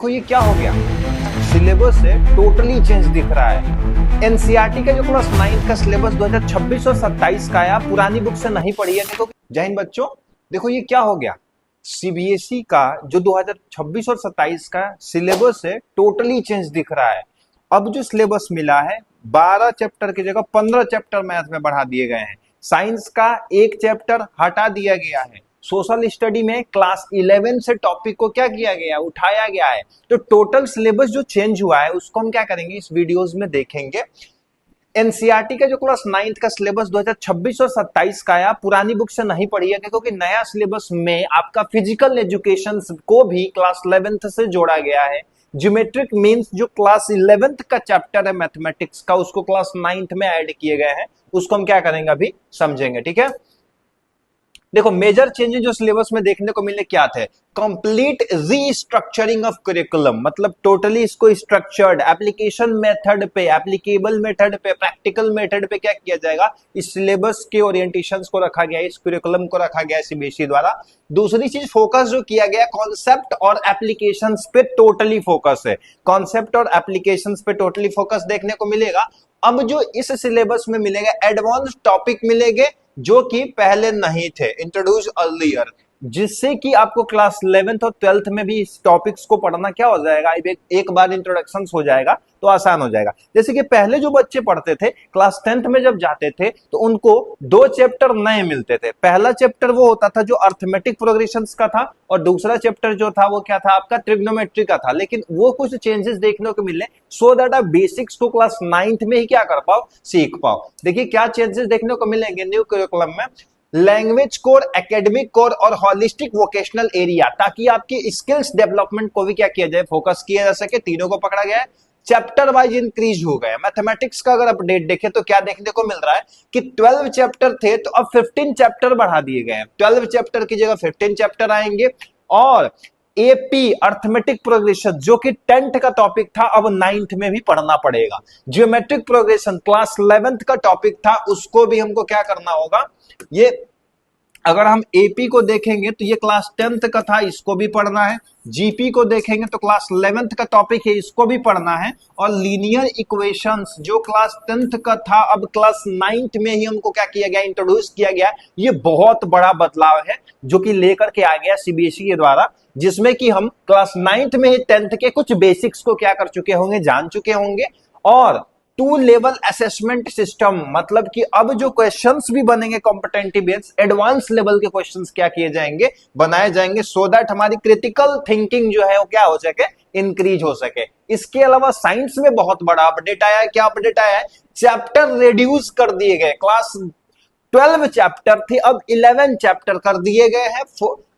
देखो ये क्या हो गया, सिलेबस है टोटली चेंज दिख रहा है। एनसीईआरटी का जो क्लास 9 का सिलेबस 2026 और 27 का है, आप पुरानी बुक से नहीं पढ़ी है। देखो जय हिंद बच्चों, देखो ये क्या हो गया, सीबीएसई का जो 2026 और 27 का सिलेबस है टोटली चेंज दिख रहा है। अब जो सिलेबस मिला है 12 चैप्टर की जगह 15 चैप्टर मैथ में बढ़ा दिए गए हैं। साइंस का एक चैप्टर हटा दिया गया है। सोशल स्टडी में क्लास 11 से टॉपिक को क्या किया गया, उठाया गया है। तो टोटल सिलेबस जो चेंज हुआ है उसको हम क्या करेंगे, इस वीडियोस में देखेंगे। एनसीईआरटी का जो क्लास 9 का सिलेबस 2026 और 27 का है, आप पुरानी बुक से नहीं पढ़ी है, क्योंकि नया सिलेबस में आपका फिजिकल एजुकेशन को भी क्लास 11th से जोड़ा गया है। ज्योमेट्रिक मीन्स जो क्लास 11th का चैप्टर है मैथमेटिक्स का, उसको क्लास 9th में ऐड किए गए हैं। उसको हम क्या करेंगे अभी समझेंगे, ठीक है। देखो मेजर चेंजेस जो सिलेबस में देखने को मिले क्या थे, कंप्लीट रीस्ट्रक्चरिंग ऑफ करिकुलम, मतलब टोटली इसको स्ट्रक्चर्ड एप्लीकेशन मेथड पे, एप्लीकेबल मेथड पे, प्रैक्टिकल मेथड पे क्या किया जाएगा, इस सिलेबस के ओरिएंटेशंस को रखा गया है, इस करिकुलम को रखा गया है सीबीएसई द्वारा। दूसरी चीज फोकस जो किया गया कॉन्सेप्ट और एप्लीकेशंस पे टोटली फोकस है, कॉन्सेप्ट और एप्लीकेशंस पे टोटली फोकस देखने को मिलेगा। अब जो इस सिलेबस में मिलेगा एडवांस टॉपिक मिलेंगे जो कि पहले नहीं थे, इंट्रोड्यूस अर्लियर, जिससे कि आपको क्लास 11th और 12th में भी इस टॉपिक्स को पढ़ना क्या हो जाएगा, एक बार इंट्रोडक्शन हो जाएगा तो आसान हो जाएगा। जैसे कि पहले जो बच्चे पढ़ते थे क्लास 10th में जब जाते थे तो उनको 2 चैप्टर नए मिलते थे। पहला चैप्टर वो होता था जो अर्थमेटिक प्रोग्रेशंस का था, और दूसरा चैप्टर जो था वो क्या था आपका, ट्रिग्नोमेट्री का था। लेकिन वो कुछ चेंजेस देखने को मिले सो दैट आप बेसिक्स को क्लास 9th में ही क्या कर पाओ, सीख पाओ। देखिए क्या चेंजेस देखने को मिलेंगे न्यू करिकुलम में, लैंग्वेज कोर, एकेडमिक कोर और हॉलिस्टिक वोकेशनल एरिया, ताकि आपकी स्किल्स डेवलपमेंट को भी क्या किया जाए, फोकस किया जा सके। तीनों को पकड़ा गया है, चैप्टर वाइज इंक्रीज हो गया। मैथमेटिक्स का अगर अपडेट देखें तो क्या देखने को मिल रहा है कि 12 चैप्टर थे तो अब 15 चैप्टर बढ़ा दिए गए हैं। 12 चैप्टर की जगह 15 चैप्टर आएंगे। और एपी अर्थमेटिक प्रोग्रेशन जो कि 10th का टॉपिक था अब 9th में भी पढ़ना पड़ेगा। ज्योमेट्रिक प्रोग्रेशन क्लास 11th का टॉपिक था, उसको भी हमको क्या करना होगा, ये अगर हम एपी को देखेंगे तो ये क्लास 10th का था, इसको भी पढ़ना है। जीपी को देखेंगे तो क्लास 11th का टॉपिक है, इसको भी पढ़ना है। और लीनियर इक्वेशंस जो क्लास 10th का था अब क्लास 9th में ही हमको क्या किया गया, इंट्रोड्यूस किया गया। ये बहुत बड़ा बदलाव है जो कि लेकर के आ गया सीबीएसई के द्वारा, जिसमें कि हम क्लास 9th में ही 10th के कुछ बेसिक्स को क्या कर चुके होंगे, जान चुके होंगे। और 2 लेवल असेसमेंट सिस्टम, मतलब कि अब जो क्वेश्चंस भी बनेंगे कॉम्पिटेंटिव बेस्ड, एडवांस लेवल के क्वेश्चंस क्या किए जाएंगे, बनाए जाएंगे, सो दैट हमारी क्रिटिकल थिंकिंग जो है वो क्या हो सके, इंक्रीज हो सके। इसके अलावा साइंस में बहुत बड़ा अपडेट आया है। क्या अपडेट आया है, चैप्टर रिड्यूस कर दिए गए। क्लास 12 चैप्टर थे अब 11 चैप्टर कर दिए गए हैं।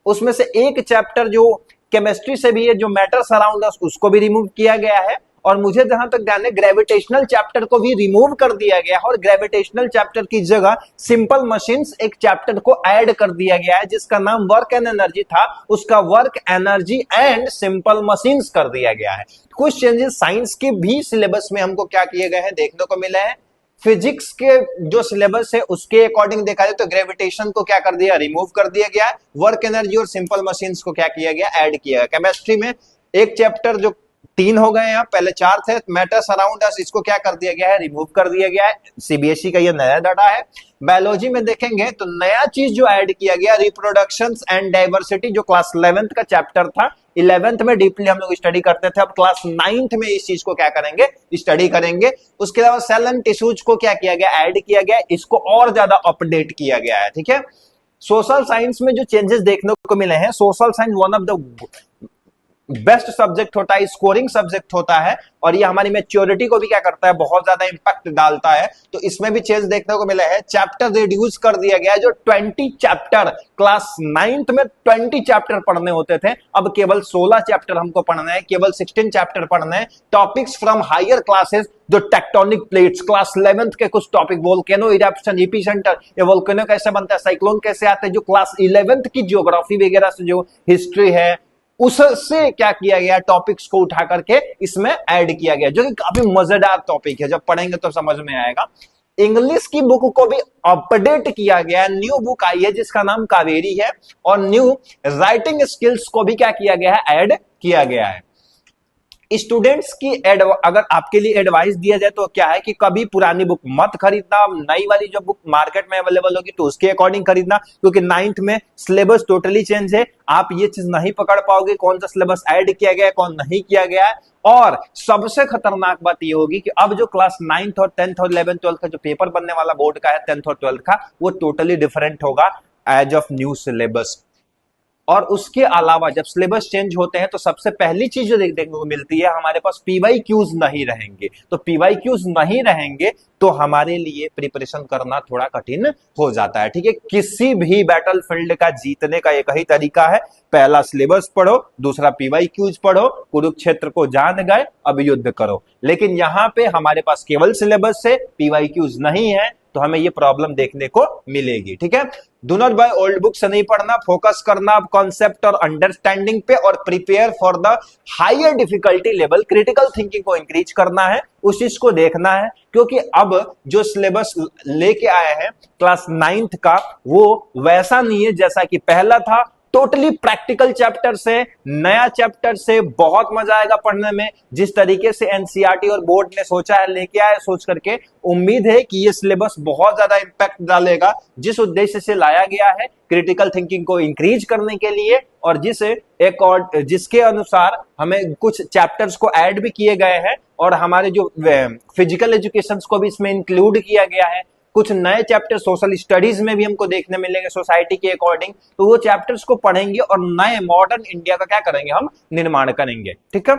उसमें से एक चैप्टर जो केमिस्ट्री से भी है, जो मैटर सराउंड अस, उसको भी रिमूव किया गया है। और मुझे जहां तक ध्यान है ग्रेविटेशनल चैप्टर को भी रिमूव कर दिया गया है, और ग्रेविटेशनल चैप्टर की जगह सिंपल मशीन्स एक चैप्टर को ऐड कर दिया गया है, जिसका नाम वर्क एंड एनर्जी था, उसका work energy and simple machines कर दिया गया है। कुछ चेंजेस साइंस के भी सिलेबस में हमको क्या किए गए हैं, देखने को मिले हैं। फिजिक्स के जो सिलेबस है उसके अकॉर्डिंग देखा जाए तो ग्रेविटेशन को क्या कर दिया, रिमूव कर दिया गया है। वर्क एनर्जी और सिंपल मशीन्स को क्या किया गया, ऐड किया गया। केमिस्ट्री में एक चैप्टर जो 3 हो गए हैं, पहले 4 थे, मैटर सराउंड अस, इसको क्या कर दिया गया है, रिमूव कर दिया गया है। सीबीएसई का ये नया डाटा है। बायोलॉजी में देखेंगे तो नया चीज जो ऐड किया गया, रिप्रोडक्शंस एंड डाइवर्सिटी, जो क्लास 11th का चैप्टर था, 11th में डीपली हम लोग स्टडी करते थे, अब क्लास 9th में इस चीज को क्या करेंगे, स्टडी करेंगे। उसके अलावा सेल एंड टिश्यूज को क्या किया गया, ऐड किया गया, इसको और ज्यादा अपडेट किया गया है, ठीक है। सोशल साइंस में जो चेंजेस देखने को मिले हैं, social science one of the best subject होता है, स्कोरिंग सब्जेक्ट होता है, और ये हमारी मैच्योरिटी को भी क्या करता है, बहुत ज्यादा इंपैक्ट डालता है। तो इसमें भी चेंज देखने को मिला है। चैप्टर रिड्यूस कर दिया गया है, जो 20 चैप्टर क्लास 9th में 20 चैप्टर पढ़ने होते थे, अब केवल 16 चैप्टर हमको पढ़ना है, केवल 16 चैप्टर पढ़ना है। टॉपिक्स फ्रॉम हायर क्लासेस, जो टेक्टोनिक प्लेट्स, क्लास 11th के कुछ टॉपिक, वोल्केनो इरप्शन, एपिसेंटर, ये वोल्केनो कैसे बनता है, साइक्लोन कैसे आते हैं, जो क्लास 11th की ज्योग्राफी वगैरह से जो हिस्ट्री है, उससे क्या किया गया, टॉपिक्स को उठा करके इसमें ऐड किया गया, जो कि काफी मजेदार टॉपिक है, जब पढ़ेंगे तो समझ में आएगा। इंग्लिश की बुक को भी अपडेट किया गया, न्यू बुक आई है जिसका नाम कावेरी है, और न्यू राइटिंग स्किल्स को भी क्या किया गया है, ऐड किया गया है। स्टूडेंट्स की अगर आपके लिए एडवाइस दिया जाए तो क्या है कि कभी पुरानी बुक मत खरीदना, नई वाली जो बुक मार्केट में अवेलेबल होगी तो उसके अकॉर्डिंग खरीदना, क्योंकि 9th में सिलेबस टोटली चेंज है। आप ये चीज नहीं पकड़ पाओगे कौन सा सिलेबस ऐड किया गया है कौन नहीं किया गया है। और सबसे खतरनाक बात ये होगी कि अब जो क्लास 9th और 10th और 11th 12th का जो पेपर बनने वाला बोर्ड का है 10th और 12th का, वो टोटली डिफरेंट होगा एज ऑफ न्यू सिलेबस। और उसके अलावा जब सिलेबस चेंज होते हैं तो सबसे पहली चीज जो देखने को मिलती है, हमारे पास पीवाईक्यूज नहीं रहेंगे। तो पीवाईक्यूज नहीं रहेंगे तो हमारे लिए प्रिपरेशन करना थोड़ा कठिन हो जाता है। ठीक है, किसी भी बैटलफील्ड का जीतने का एक ही तरीका है, पहला सिलेबस पढ़ो, दूसरा पीवाईक्यूज पढ़ो, कुरुक्षेत्र को जान गए अब युद्ध करो। लेकिन यहां पे हमारे पास केवल सिलेबस से पीवाईक्यूज नहीं है तो हमें ये प्रॉब्लम देखने को मिलेगी। ठीक है, do not by old book से नहीं पढ़ना, फोकस करना कॉन्सेप्ट और अंडरस्टैंडिंग पे और prepare for the higher difficulty level, critical thinking को इंक्रीज करना है, उस चीज को देखना है। क्योंकि अब जो सिलेबस लेके आए हैं क्लास 9th का वो वैसा नहीं है जैसा कि पहला था। टोटली प्रैक्टिकल चैप्टर से, नया चैप्टर से, बहुत मजा आएगा पढ़ने में। जिस तरीके से एनसीईआरटी और बोर्ड ने सोचा है, लेके आए सोच करके, उम्मीद है कि ये सिलेबस बहुत ज्यादा इंपैक्ट डालेगा जिस उद्देश्य से लाया गया है, क्रिटिकल थिंकिंग को इंक्रीज करने के लिए। और जिसके अनुसार हमें कुछ चैप्टर्स को ऐड भी किए गए हैं और हमारे जो फिजिकल एजुकेशन को भी इसमें इंक्लूड किया गया है। कुछ नए चैप्टर सोशल स्टडीज में भी हमको देखने मिलेंगे सोसाइटी के अकॉर्डिंग, तो वो चैप्टर्स को पढ़ेंगे और नए मॉडर्न इंडिया का क्या करेंगे, हम निर्माण करेंगे। ठीक है।